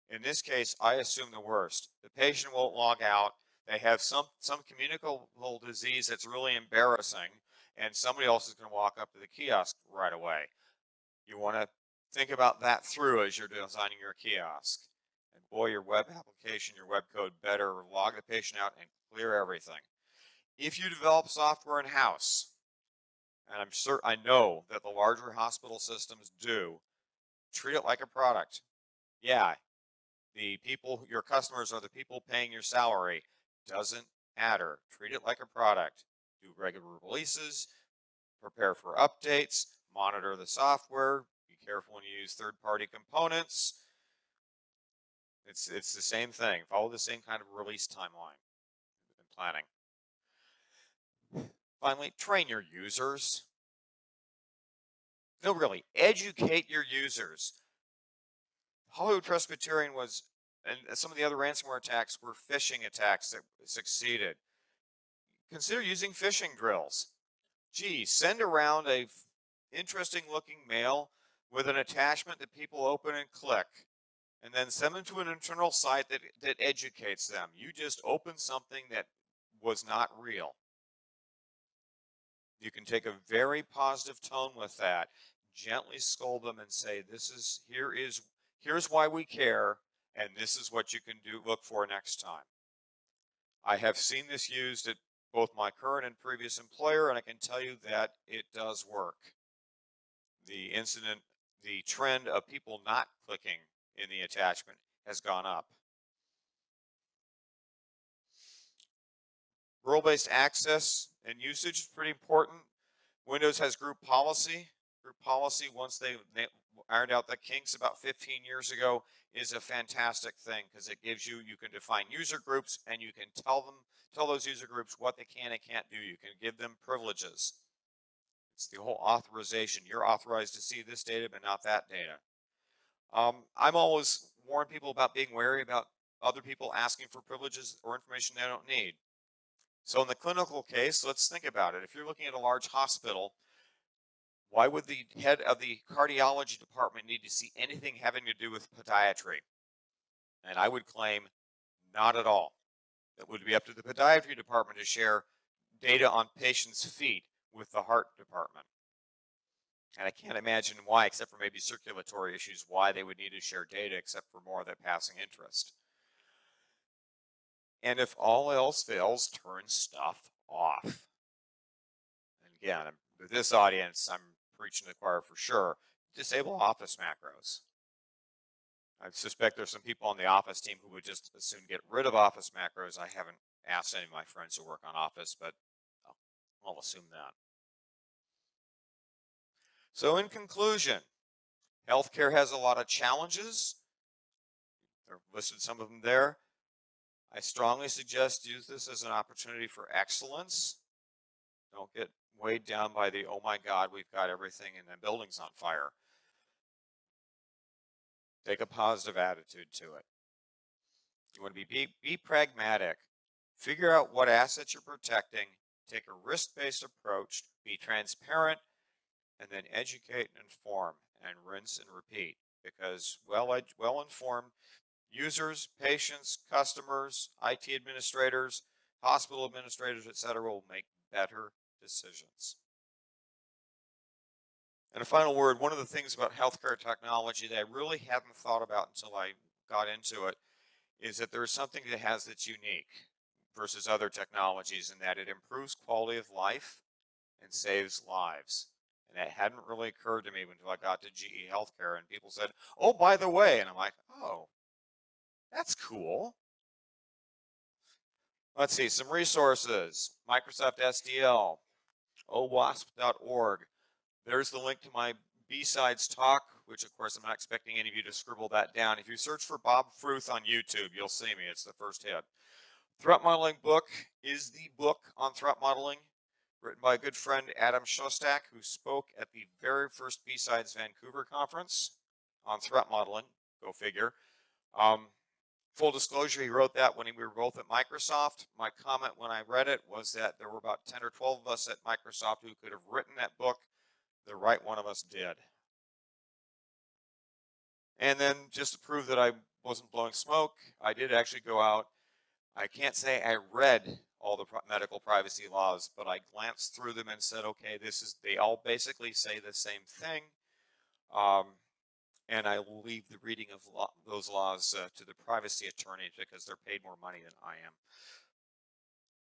Speaker 1: In this case, I assume the worst. The patient won't log out. They have some communicable disease that's really embarrassing, and somebody else is going to walk up to the kiosk right away. You want to think about that through as you're designing your kiosk. And boy, your web application, your web code better log the patient out and clear everything. If you develop software in-house, and I know that the larger hospital systems do, treat it like a product. Yeah, your customers are the people paying your salary. Doesn't matter. Treat it like a product. Do regular releases, prepare for updates, monitor the software, be careful when you use third-party components. It's the same thing. Follow the same kind of release timeline and planning. Finally, train your users. No, really, educate your users. Hollywood Presbyterian and some of the other ransomware attacks were phishing attacks that succeeded. Consider using phishing drills. Gee, send around a interesting looking mail with an attachment that people open and click, and then send them to an internal site that educates them. You just opened something that was not real. You can take a very positive tone with that, gently scold them and say, here's why we care, And this is what you can look for next time. I have seen this used at both my current and previous employer, and I can tell you that it does work. The trend of people not clicking in the attachment has gone up. Role-based access and usage is pretty important. Windows has group policy. Group policy, once they ironed out the kinks about 15 years ago, is a fantastic thing because it gives you can define user groups and you can tell those user groups what they can and can't do. You can give them privileges. It's the whole authorization. You're authorized to see this data, but not that data. I'm always warn people about being wary about other people asking for privileges or information they don't need. So in the clinical case, let's think about it. If you're looking at a large hospital, why would the head of the cardiology department need to see anything having to do with podiatry? And I would claim not at all. It would be up to the podiatry department to share data on patients' feet with the heart department. And I can't imagine why, except for maybe circulatory issues, why they would need to share data except for more of that passing interest. And if all else fails, turn stuff off. And again, with this audience, I'm preaching to the choir for sure. Disable office macros. I suspect there's some people on the Office team who would just as soon get rid of Office macros. I haven't asked any of my friends who work on Office, but I'll assume that. So in conclusion, healthcare has a lot of challenges. There are listed some of them there. I strongly suggest use this as an opportunity for excellence. Don't get weighed down by the, oh my God, we've got everything and the building's on fire. Take a positive attitude to it. You want to be pragmatic. Figure out what assets you're protecting. Take a risk-based approach. Be transparent, and then educate and inform, and rinse and repeat. Because well-informed users, patients, customers, IT administrators, hospital administrators, etc., will make better decisions. And a final word, one of the things about healthcare technology that I really hadn't thought about until I got into it is that there's something that has that's unique versus other technologies, in that it improves quality of life and saves lives. And that hadn't really occurred to me until I got to GE Healthcare, and people said, oh, by the way, and I'm like, oh, that's cool. Let's see, some resources. Microsoft SDL, owasp.org. There's the link to my B-Sides talk, which of course I'm not expecting any of you to scribble that down. If you search for Bob Fruth on YouTube, you'll see me. It's the first hit. Threat Modeling book is the book on threat modeling, written by a good friend, Adam Shostak, who spoke at the very first B-Sides Vancouver conference on threat modeling. Go figure. Full disclosure, he wrote that when we were both at Microsoft. My comment when I read it was that there were about 10 or 12 of us at Microsoft who could have written that book. The right one of us did. And then just to prove that I wasn't blowing smoke, I did actually go out. I can't say I read all the medical privacy laws, but I glanced through them and said, okay, they all basically say the same thing. And I will leave the reading of those laws to the privacy attorneys because they're paid more money than I am.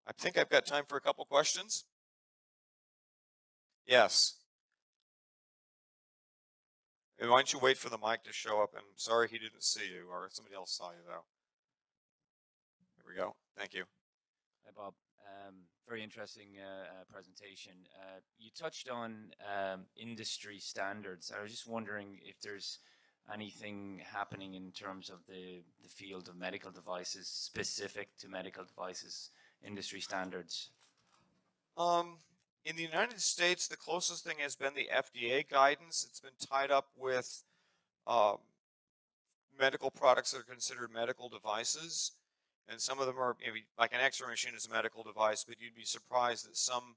Speaker 1: I think I've got time for a couple questions. Yes. And why don't you wait for the mic to show up? And I'm sorry he didn't see you, or somebody else saw you, though. There we go. Thank you.
Speaker 2: Hi, Bob. Very interesting presentation. You touched on industry standards. I was just wondering if there's anything happening in terms of the field of medical devices, specific to medical devices, industry standards.
Speaker 1: In the United States, the closest thing has been the FDA guidance. It's been tied up with medical products that are considered medical devices. And some of them are, maybe like an X-ray machine is a medical device, but you'd be surprised that some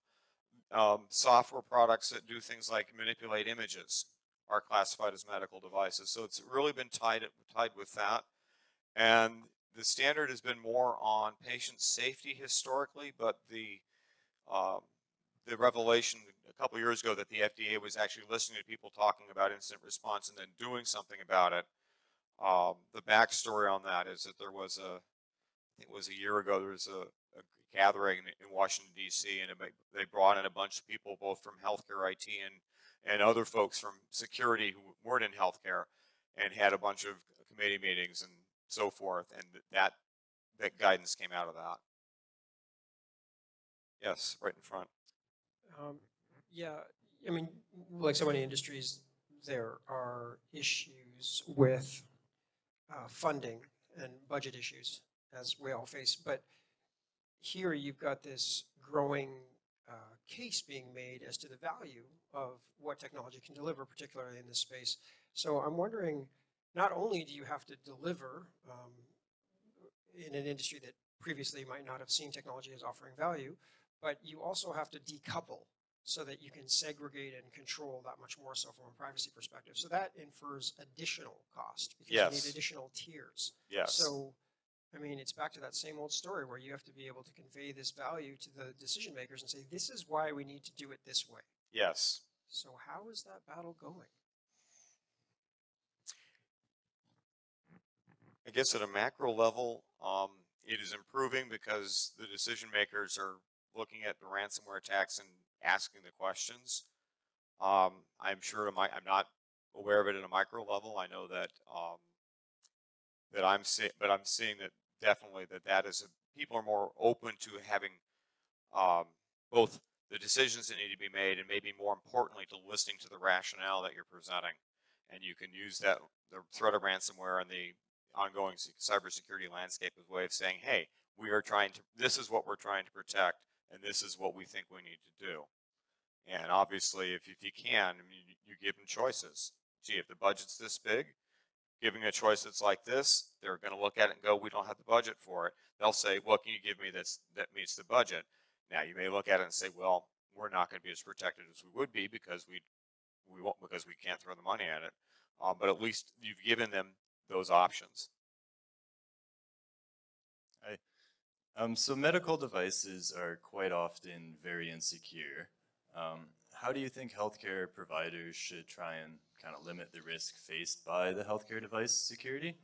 Speaker 1: software products that do things like manipulate images are classified as medical devices. So it's really been tied with that. And the standard has been more on patient safety historically, but the revelation a couple years ago that the FDA was actually listening to people talking about incident response and then doing something about it The backstory on that is that there was it was a year ago, there was a gathering in Washington, D.C., and they brought in a bunch of people, both from healthcare IT and other folks from security who weren't in healthcare, and had a bunch of committee meetings and so forth. And that guidance came out of that. Yes, right in front.
Speaker 3: Um, yeah, I mean, like so many industries, there are issues with funding and budget issues, as we all face. But here you've got this growing case being made as to the value of what technology can deliver, particularly in this space. So I'm wondering, not only do you have to deliver in an industry that previously might not have seen technology as offering value, but you also have to decouple so that you can segregate and control that much more so from a privacy perspective. So that infers additional cost because you need additional tiers.
Speaker 1: Yes.
Speaker 3: So, I mean, it's back to that same old story where you have to be able to convey this value to the decision makers and say, this is why we need to do it this way.
Speaker 1: Yes.
Speaker 3: So how is that battle going?
Speaker 1: I guess at a macro level, it is improving because the decision makers are looking at the ransomware attacks and asking the questions. I'm sure I'm not aware of it at a micro level. I know that I'm seeing that definitely that is people are more open to having both the decisions that need to be made and maybe more importantly to listening to the rationale that you're presenting, and you can use that the threat of ransomware and the ongoing cybersecurity landscape as a way of saying, hey, this is what we're trying to protect, and this is what we think we need to do. And obviously, if you can, I mean, you give them choices. Gee, if the budget's this big, giving a choice that's like this, they're going to look at it and go, we don't have the budget for it. They'll say, what can you give me that meets the budget? Now, you may look at it and say, well, we're not going to be as protected as we would be because we won't, because we can't throw the money at it. But at least you've given them those options.
Speaker 4: So medical devices are quite often very insecure. How do you think healthcare providers should try and kind of limit the risk faced by the healthcare device security?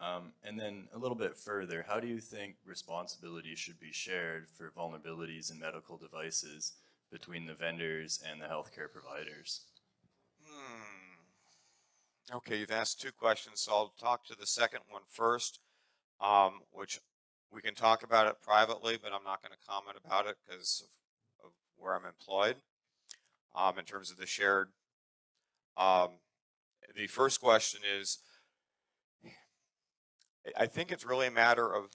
Speaker 4: And then a little bit further, how do you think responsibility should be shared for vulnerabilities in medical devices between the vendors and the healthcare providers?
Speaker 1: Okay, you've asked two questions, so I'll talk to the second one first, which we can talk about it privately, but I'm not going to comment about it because of where I'm employed. In terms of the shared, the first question is, I think it's really a matter of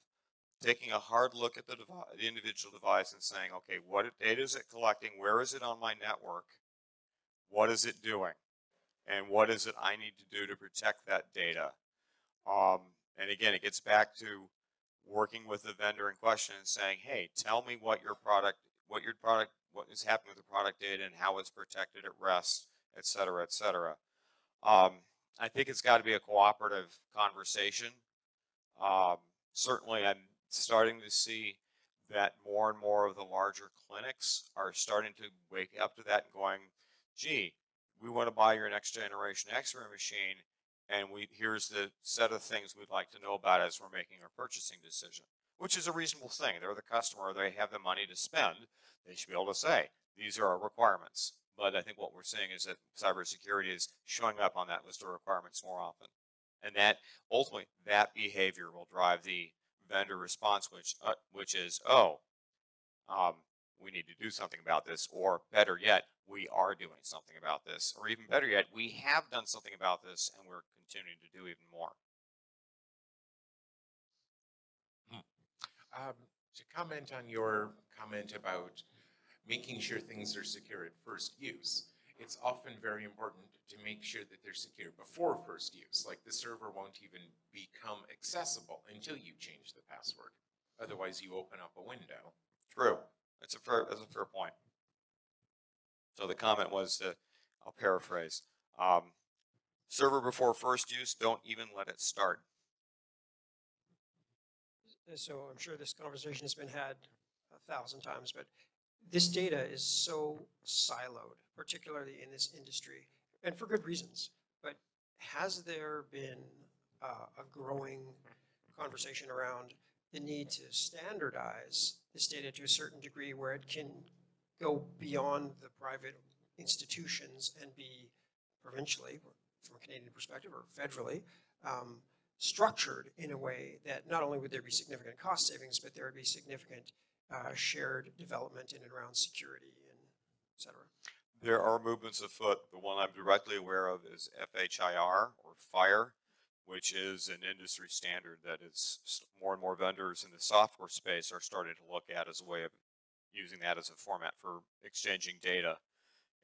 Speaker 1: taking a hard look at the individual device and saying, okay, what data is it collecting? Where is it on my network? What is it doing? And what is it I need to do to protect that data? And again, it gets back to working with the vendor in question and saying, hey, tell me what is happening with the product data and how it's protected at rest, et cetera, et cetera. I think it's got to be a cooperative conversation. Certainly, I'm starting to see that more and more of the larger clinics are starting to wake up to that and going, gee, we want to buy your next generation X-ray machine, and here's the set of things we'd like to know about as we're making our purchasing decision, which is a reasonable thing. They're the customer, they have the money to spend. They should be able to say, these are our requirements. But I think what we're seeing is that cybersecurity is showing up on that list of requirements more often. And that ultimately, that behavior will drive the vendor response, which is, we need to do something about this, or better yet, we are doing something about this, or even better yet, we have done something about this and we're continuing to do even more.
Speaker 5: To comment on your comment about making sure things are secure at first use, it's often very important to make sure that they're secure before first use. Like the server won't even become accessible until you change the password. Otherwise, you open up a window.
Speaker 1: True. That's a fair point. So the comment was, I'll paraphrase, server before first use, don't even let it start.
Speaker 3: So I'm sure this conversation has been had 1,000 times, but this data is so siloed, particularly in this industry, and for good reasons. But has there been a growing conversation around the need to standardize this data to a certain degree where it can go beyond the private institutions and be provincially, from a Canadian perspective, or federally, structured in a way that not only would there be significant cost savings, but there would be significant shared development in and around security and et cetera.
Speaker 1: There are movements afoot. The one I'm directly aware of is FHIR, or FIRE, which is an industry standard that is more and more vendors in the software space are starting to look at as a way of using that as a format for exchanging data.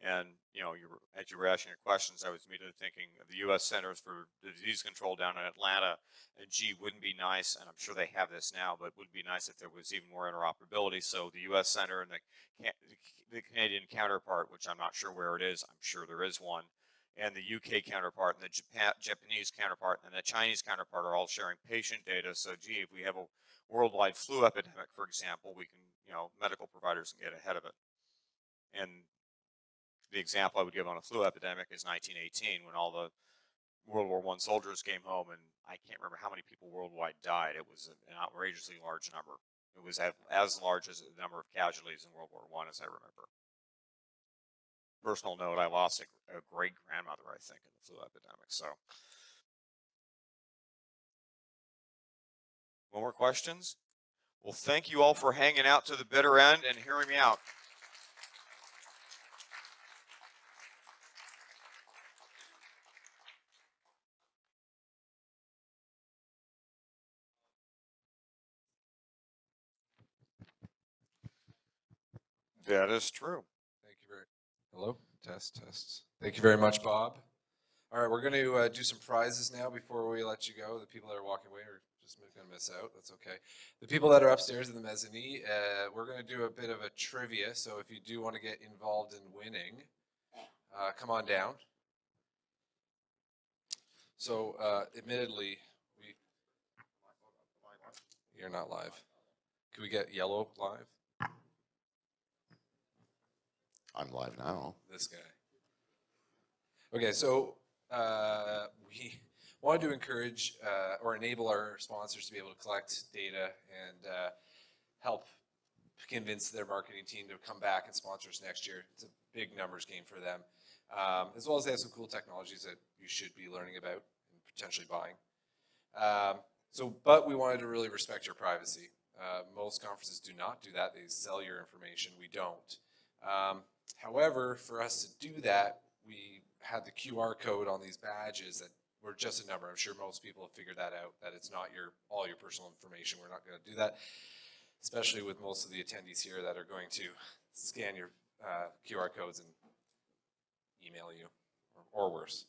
Speaker 1: And, you know, as you were asking your questions, I was immediately thinking of the U.S. Centers for Disease Control down in Atlanta. And gee, wouldn't be nice, and I'm sure they have this now, but would be nice if there was even more interoperability. So the U.S. Center and the Canadian counterpart, which I'm not sure where it is, I'm sure there is one, and the UK counterpart and the Japanese counterpart and the Chinese counterpart are all sharing patient data. So gee, if we have a worldwide flu epidemic, for example, we can, you know, medical providers can get ahead of it. And the example I would give on a flu epidemic is 1918, when all the World War I soldiers came home, and I can't remember how many people worldwide died. It was an outrageously large number. It was as large as the number of casualties in World War I as I remember. Personal note, I lost a great-grandmother, I think, in the flu epidemic. So, no more questions? Well, thank you all for hanging out to the bitter end and hearing me out. That is true.
Speaker 6: Thank you very. Hello, test. Thank you very much, Bob. All right, we're going to do some prizes now before we let you go. The people that are walking away are just going to miss out. That's okay. The people that are upstairs in the mezzanine, we're going to do a bit of a trivia. So if you do want to get involved in winning, come on down. So admittedly, you're not live. Can we get yellow live?
Speaker 7: I'm live now.
Speaker 6: This guy. Okay, so we wanted to encourage or enable our sponsors to be able to collect data and help convince their marketing team to come back and sponsor us next year. It's a big numbers game for them, as well as they have some cool technologies that you should be learning about and potentially buying. But we wanted to really respect your privacy. Most conferences do not do that. They sell your information. We don't. However, for us to do that, we had the QR code on these badges that were just a number. I'm sure most people have figured that out, that it's not all your personal information. We're not going to do that, especially with most of the attendees here that are going to scan your QR codes and email you, or worse.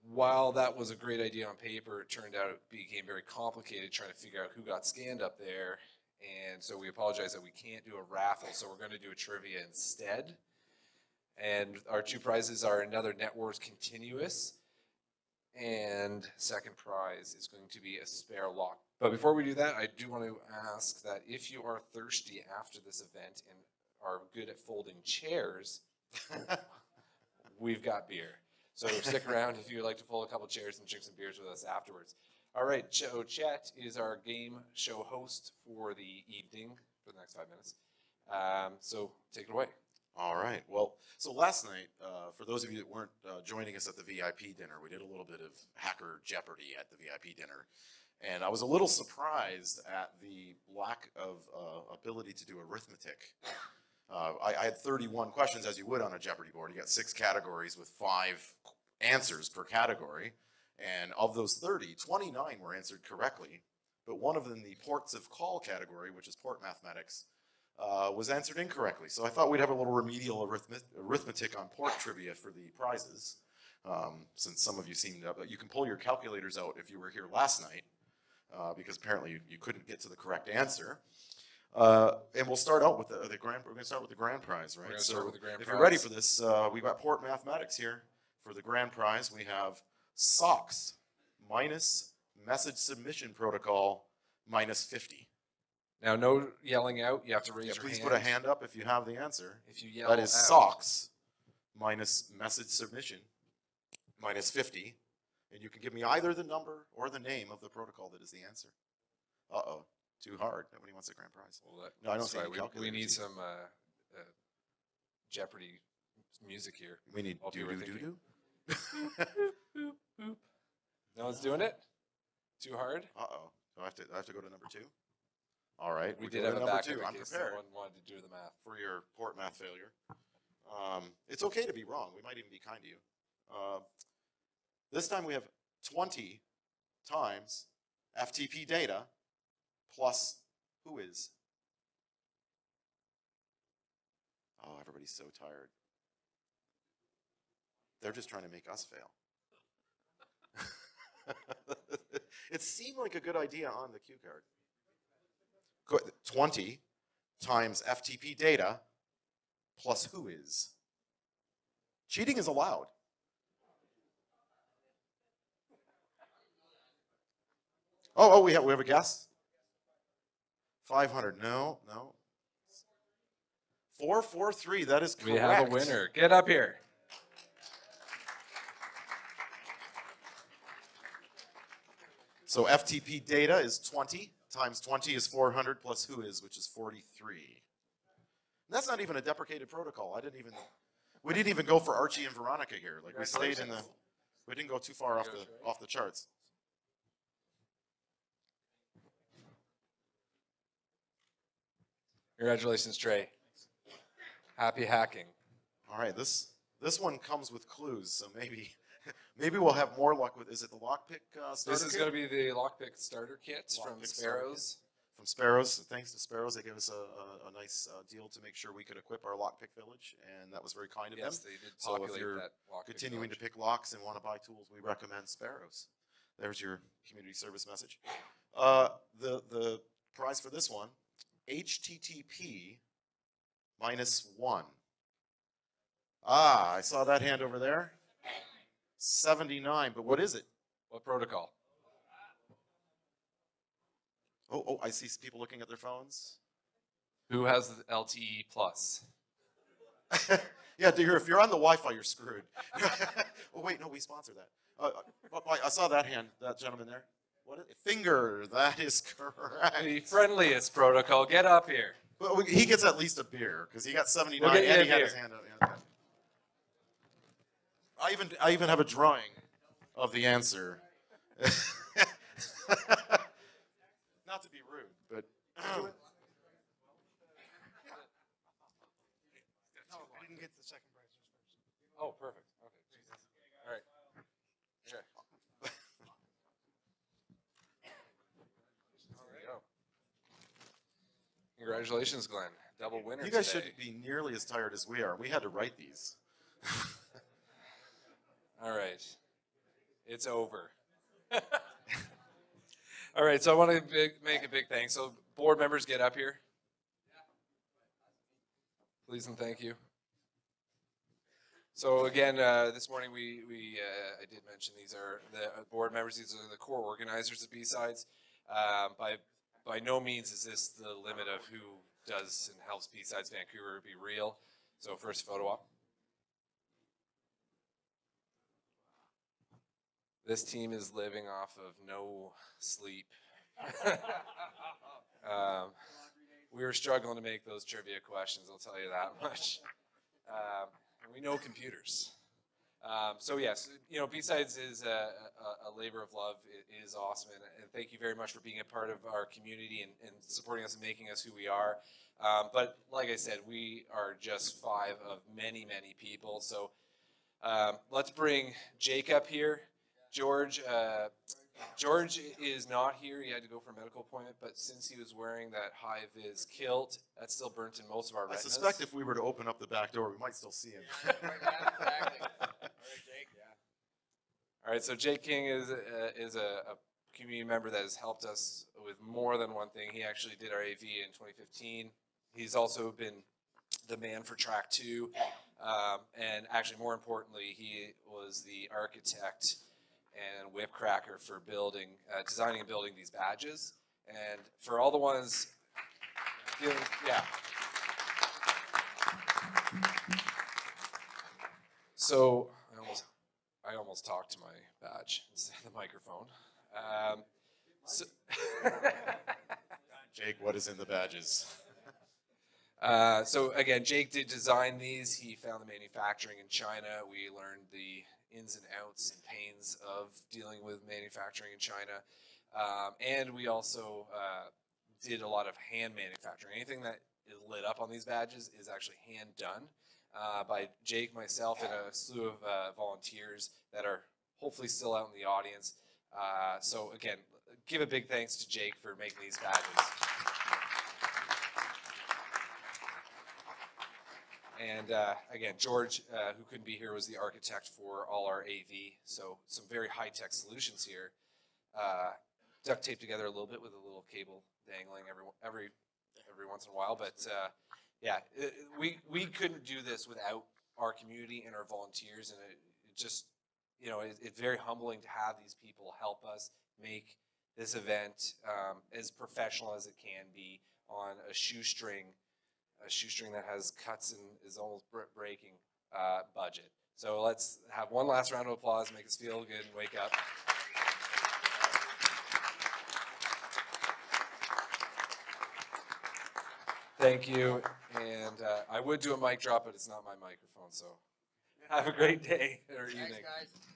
Speaker 6: While that was a great idea on paper, it turned out it became very complicated trying to figure out who got scanned up there. And so we apologize that we can't do a raffle, so we're going to do a trivia instead. And our two prizes are another Networks Continuous, and second prize is going to be a spare lock. But before we do that, I do want to ask that if you are thirsty after this event and are good at folding chairs, we've got beer. So stick around if you would like to fold a couple chairs and drink some beers with us afterwards. All right, so Chet is our game show host for the evening for the next 5 minutes. So take it away.
Speaker 7: All right. Well, so last night, for those of you that weren't joining us at the VIP dinner, we did a little bit of Hacker Jeopardy at the VIP dinner. And I was a little surprised at the lack of ability to do arithmetic. I had 31 questions, as you would on a Jeopardy board. You got 6 categories with 5 answers per category. And of those 30, 29 were answered correctly. But one of them, the ports of call category, which is port mathematics, was answered incorrectly. So I thought we'd have a little remedial arithmetic on port trivia for the prizes. Since some of you seemed to, you can pull your calculators out if you were here last night, because apparently you couldn't get to the correct answer. And we'll start out with the grand. We're going to start with the grand prize, right? So if you're ready for this, we've got port mathematics here. For the grand prize, we have SOX minus message submission protocol minus 50.
Speaker 6: Now, no yelling out. You have to raise your hand.
Speaker 7: Please put a hand up if you have the answer.
Speaker 6: If you yell
Speaker 7: that is
Speaker 6: out.
Speaker 7: SOX minus message submission minus 50. And you can give me either the number or the name of the protocol that is the answer. Uh-oh, too hard. Nobody wants a grand prize.
Speaker 6: Well,
Speaker 7: No, I don't
Speaker 6: that's
Speaker 7: see
Speaker 6: right.
Speaker 7: any
Speaker 6: We
Speaker 7: calculators
Speaker 6: need
Speaker 7: either.
Speaker 6: some Jeopardy music here.
Speaker 7: We need
Speaker 6: While people are thinking.
Speaker 7: do-do-do-do.
Speaker 6: No one's doing it? Too hard?
Speaker 7: Uh-oh. Do I have to go to number 2? All right.
Speaker 6: We
Speaker 7: we
Speaker 6: did
Speaker 7: go
Speaker 6: have
Speaker 7: to
Speaker 6: a
Speaker 7: number
Speaker 6: backup
Speaker 7: 2.
Speaker 6: in
Speaker 7: I'm
Speaker 6: case
Speaker 7: prepared
Speaker 6: someone wanted to do the math.
Speaker 7: for your port math failure. It's okay to be wrong. We might even be kind to you. This time we have 20 times FTP data plus who is. Oh, everybody's so tired. They're just trying to make us fail. It seemed like a good idea on the cue card. 20 times FTP data plus who is. Cheating is allowed. Oh, we have a guess? 500. No. 443. That is correct.
Speaker 6: We have a winner. Get up here.
Speaker 7: So FTP data is 20 times 20 is 400 plus who is, which is 43. That's not even a deprecated protocol. We didn't even go for Archie and Veronica here. Like we stayed in we didn't go too far off the charts.
Speaker 6: Congratulations, Trey. Happy hacking.
Speaker 7: All right, this one comes with clues, so maybe we'll have more luck with. Is it the lockpick starter
Speaker 6: This is
Speaker 7: kit?
Speaker 6: going to be the lockpick starter kit from
Speaker 7: Lockpick starter
Speaker 6: Sparrows.
Speaker 7: From Sparrows. Thanks to Sparrows, they gave us a nice deal to make sure we could equip our lockpick village, and that was very kind of
Speaker 6: Yes,
Speaker 7: them.
Speaker 6: they did
Speaker 7: So if
Speaker 6: populate
Speaker 7: you're
Speaker 6: that lockpick
Speaker 7: continuing to
Speaker 6: village.
Speaker 7: pick locks and want to buy tools, we recommend Sparrows. There's your community service message. The prize for this one, HTTP -1. I saw that hand over there. 79, but what is it?
Speaker 6: What protocol?
Speaker 7: Oh, I see people looking at their phones.
Speaker 6: Who has the LTE plus?
Speaker 7: Yeah, dear, if you're on the Wi-Fi, you're screwed. Oh, wait, no, we sponsor that. I saw that hand, that gentleman there. What is it? Finger, that is correct.
Speaker 6: The friendliest protocol. Get up here.
Speaker 7: Well, he gets at least a beer, because he got 79
Speaker 6: We'll get you
Speaker 7: and
Speaker 6: a
Speaker 7: he had his
Speaker 6: beer.
Speaker 7: hand up. Yeah. I even have a drawing of the answer. Not to be rude, but
Speaker 3: No, I didn't get the second prize.
Speaker 6: Oh, perfect. Okay. All right. There you go. Congratulations, Glenn. Double winner
Speaker 7: you guys
Speaker 6: today.
Speaker 7: shouldn't be nearly as tired as we are. We had to write these.
Speaker 6: All right. It's over. All right, so I want to make a big thanks. So board members, get up here. Please and thank you. So again, this morning I did mention these are the board members. These are the core organizers of B-Sides. By no means is this the limit of who does and helps B-Sides Vancouver be real. So first photo op. This team is living off of no sleep. We were struggling to make those trivia questions, I'll tell you that much. And we know computers. So yes, you know, B-Sides is a labor of love. It is awesome, and thank you very much for being a part of our community and supporting us and making us who we are. But like I said, we are just 5 of many, many people. So let's bring Jake up here. George is not here. He had to go for a medical appointment, but since he was wearing that high-vis kilt, that's still burnt in most of our
Speaker 7: I
Speaker 6: retinas.
Speaker 7: suspect if we were to open up the back door, we might still see him.
Speaker 6: All right, so Jake King is a community member that has helped us with more than one thing. He actually did our AV in 2015. He's also been the man for Track 2, and actually more importantly, he was the architect and whip cracker for building, designing and building these badges. And for all the ones, yeah. So I almost talked to my badge instead of the microphone. So
Speaker 7: Jake, what is in the badges?
Speaker 6: So again, Jake did design these. He found the manufacturing in China. We learned the ins and outs and pains of dealing with manufacturing in China. And we also did a lot of hand manufacturing. Anything that is lit up on these badges is actually hand done by Jake, myself, and a slew of volunteers that are hopefully still out in the audience. So again, give a big thanks to Jake for making these badges. And again, George, who couldn't be here, was the architect for all our AV. So some very high-tech solutions here. Duct taped together a little bit with a little cable dangling every once in a while. But yeah, we couldn't do this without our community and our volunteers. And it just, you know, it's very humbling to have these people help us make this event as professional as it can be on a shoestring that has cuts and is almost breaking budget. So let's have one last round of applause, make us feel good and wake up. Thank you. And I would do a mic drop, but it's not my microphone. So have a great day or evening.
Speaker 3: Thanks, guys.